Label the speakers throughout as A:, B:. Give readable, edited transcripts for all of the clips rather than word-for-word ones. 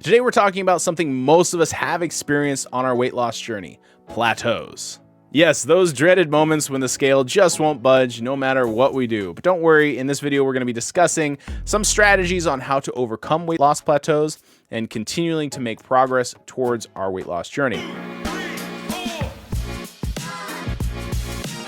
A: Today we're talking about something most of us have experienced on our weight loss journey: plateaus. Yes, those dreaded moments when the scale just won't budge no matter what we do. But don't worry, in this video we're going to be discussing some strategies on how to overcome weight loss plateaus and continuing to make progress towards our weight loss journey.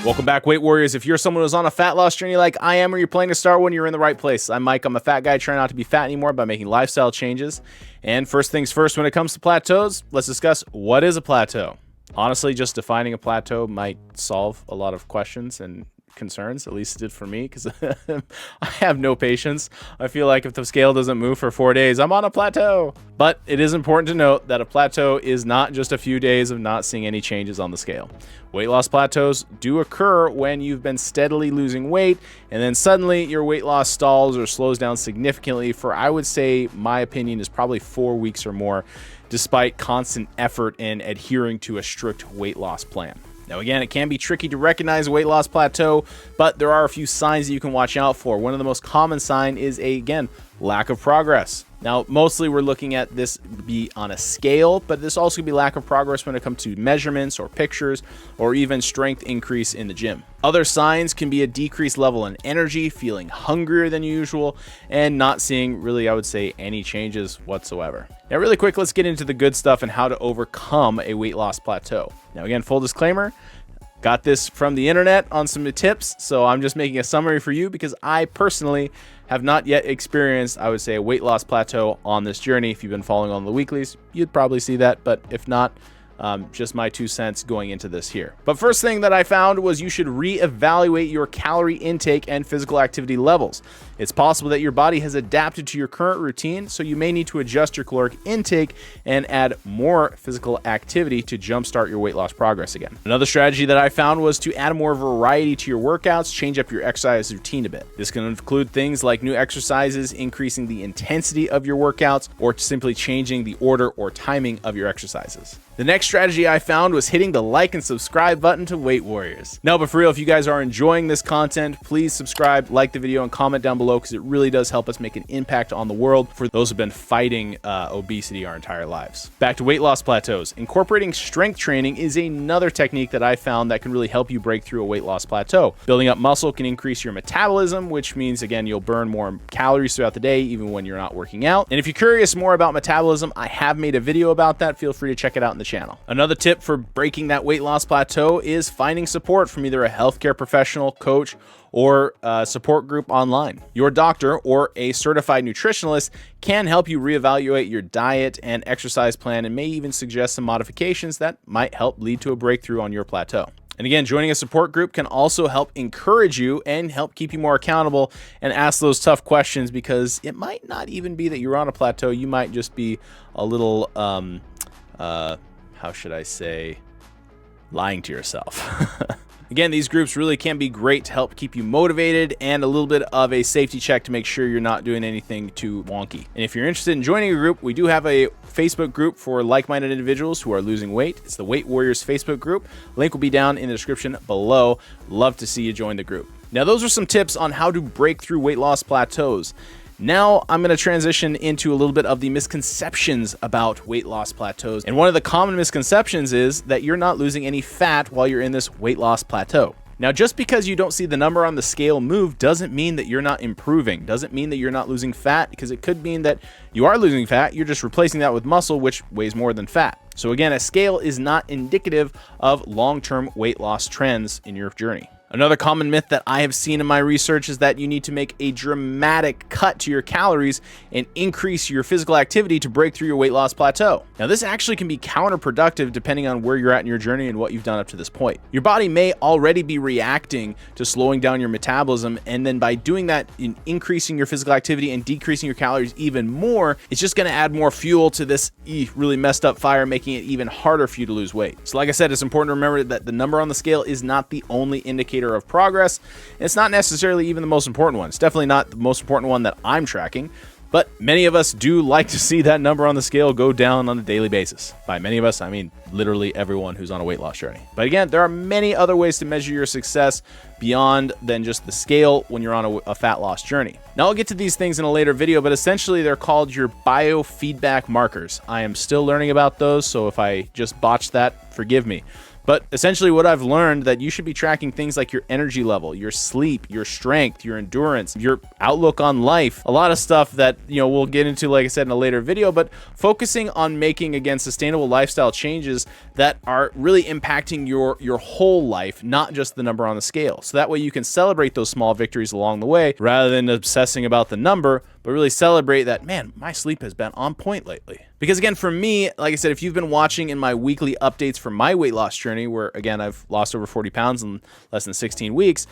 A: Welcome back, Weight Warriors. If you're someone who's on a fat loss journey like I am, or you're planning to start one, you're in the right place. I'm Mike. I'm a fat guy trying not to be fat anymore by making lifestyle changes. And first things first, when it comes to plateaus, let's discuss what is a plateau. Honestly, just defining a plateau might solve a lot of questions and concerns, at least it did for me, because I have no patience. I feel like if the scale doesn't move for 4 days, I'm on a plateau. But it is important to note that a plateau is not just a few days of not seeing any changes on the scale. Weight loss plateaus do occur when you've been steadily losing weight and then suddenly your weight loss stalls or slows down significantly for, I would say, my opinion is probably 4 weeks or more, despite constant effort in adhering to a strict weight loss plan. Now, again, it can be tricky to recognize a weight loss plateau, but there are a few signs that you can watch out for. One of the most common signs is, again, lack of progress. Now, mostly we're looking at this be on a scale, but this also could be lack of progress when it comes to measurements or pictures or even strength increase in the gym. Other signs can be a decreased level in energy, feeling hungrier than usual, and not seeing really, I would say, any changes whatsoever. Now, really quick, let's get into the good stuff and how to overcome a weight loss plateau. Now, again, full disclaimer, got this from the internet on some tips, so I'm just making a summary for you because I personally have not yet experienced, I would say, a weight loss plateau on this journey. If you've been following on the weeklies, you'd probably see that, but if not, just my 2 cents going into this here. But first thing that I found was you should reevaluate your calorie intake and physical activity levels. It's possible that your body has adapted to your current routine, so you may need to adjust your caloric intake and add more physical activity to jumpstart your weight loss progress again. Another strategy that I found was to add more variety to your workouts, change up your exercise routine a bit. This can include things like new exercises, increasing the intensity of your workouts, or simply changing the order or timing of your exercises. The next strategy I found was hitting the like and subscribe button to Weight Warriors. Now, but for real, if you guys are enjoying this content, please subscribe, like the video, and comment down below because it really does help us make an impact on the world for those who've been fighting obesity our entire lives. Back to weight loss plateaus. Incorporating strength training is another technique that I found that can really help you break through a weight loss plateau. Building up muscle can increase your metabolism, which means, again, you'll burn more calories throughout the day, even when you're not working out. And if you're curious more about metabolism, I have made a video about that. Feel free to check it out in the channel. Another tip for breaking that weight loss plateau is finding support from either a healthcare professional, coach, or a support group online. Your doctor or a certified nutritionalist can help you reevaluate your diet and exercise plan and may even suggest some modifications that might help lead to a breakthrough on your plateau. And again, joining a support group can also help encourage you and help keep you more accountable and ask those tough questions, because it might not even be that you're on a plateau. You might just be a little, how should I say, lying to yourself. Again, these groups really can be great to help keep you motivated and a little bit of a safety check to make sure you're not doing anything too wonky. And if you're interested in joining a group, we do have a Facebook group for like-minded individuals who are losing weight. It's the Weight Warriors Facebook group. Link will be down in the description below. Love to see you join the group. Now, those are some tips on how to break through weight loss plateaus. Now I'm going to transition into a little bit of the misconceptions about weight loss plateaus. And one of the common misconceptions is that you're not losing any fat while you're in this weight loss plateau. Now, just because you don't see the number on the scale move doesn't mean that you're not improving, doesn't mean that you're not losing fat, because it could mean that you are losing fat, you're just replacing that with muscle, which weighs more than fat. So again, a scale is not indicative of long-term weight loss trends in your journey. Another common myth that I have seen in my research is that you need to make a dramatic cut to your calories and increase your physical activity to break through your weight loss plateau. Now, this actually can be counterproductive depending on where you're at in your journey and what you've done up to this point. Your body may already be reacting to slowing down your metabolism, and then by doing that, in increasing your physical activity and decreasing your calories even more, it's just going to add more fuel to this really messed up fire, making it even harder for you to lose weight. So like I said, it's important to remember that the number on the scale is not the only indicator of progress. And it's not necessarily even the most important one. It's definitely not the most important one that I'm tracking. But many of us do like to see that number on the scale go down on a daily basis. By many of us, I mean literally everyone who's on a weight loss journey. But again, there are many other ways to measure your success beyond than just the scale when you're on a fat loss journey. Now, I'll get to these things in a later video, but essentially they're called your biofeedback markers. I am still learning about those, so if I just botched that, forgive me. But essentially what I've learned that you should be tracking things like your energy level, your sleep, your strength, your endurance, your outlook on life, a lot of stuff that, we'll get into, like I said, in a later video, but focusing on making, again, sustainable lifestyle changes that are really impacting your whole life, not just the number on the scale. So that way you can celebrate those small victories along the way rather than obsessing about the number, but really celebrate that, man, my sleep has been on point lately. Because again, for me, like I said, if you've been watching in my weekly updates for my weight loss journey, where again, I've lost over 40 pounds in less than 16 weeks,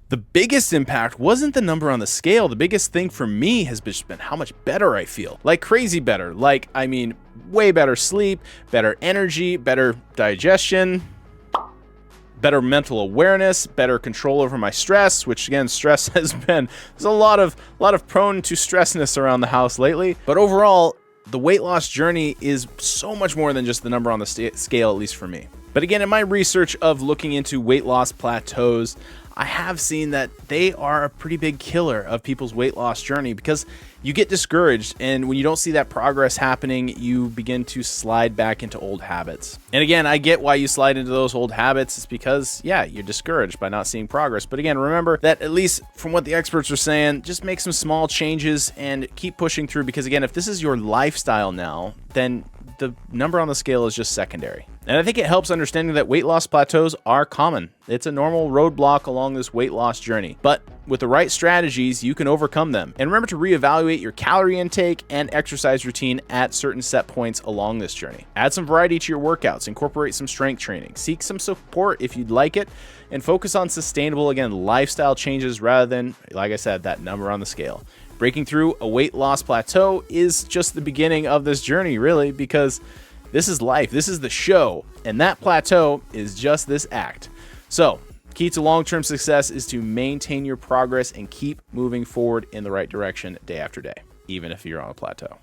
A: the biggest impact wasn't the number on the scale. The biggest thing for me has just been how much better I feel. Like crazy better. Like, I mean, way better sleep, better energy, better digestion, better mental awareness, better control over my stress, which again, stress has been, there's a lot of prone to stressness around the house lately. But overall, the weight loss journey is so much more than just the number on the scale, at least for me. But again, in my research of looking into weight loss plateaus, I have seen that they are a pretty big killer of people's weight loss journey because you get discouraged, and when you don't see that progress happening, you begin to slide back into old habits. And again, I get why you slide into those old habits. It's because, yeah, you're discouraged by not seeing progress. But again, remember that at least from what the experts are saying, just make some small changes and keep pushing through, because again, if this is your lifestyle now, then the number on the scale is just secondary. And I think it helps understanding that weight loss plateaus are common. It's a normal roadblock along this weight loss journey. But with the right strategies, you can overcome them. And remember to reevaluate your calorie intake and exercise routine at certain set points along this journey. Add some variety to your workouts, incorporate some strength training, seek some support if you'd like it, and focus on sustainable, again, lifestyle changes rather than, like I said, that number on the scale. Breaking through a weight loss plateau is just the beginning of this journey, really, because this is life, this is the show, and that plateau is just this act. So, key to long-term success is to maintain your progress and keep moving forward in the right direction day after day, even if you're on a plateau.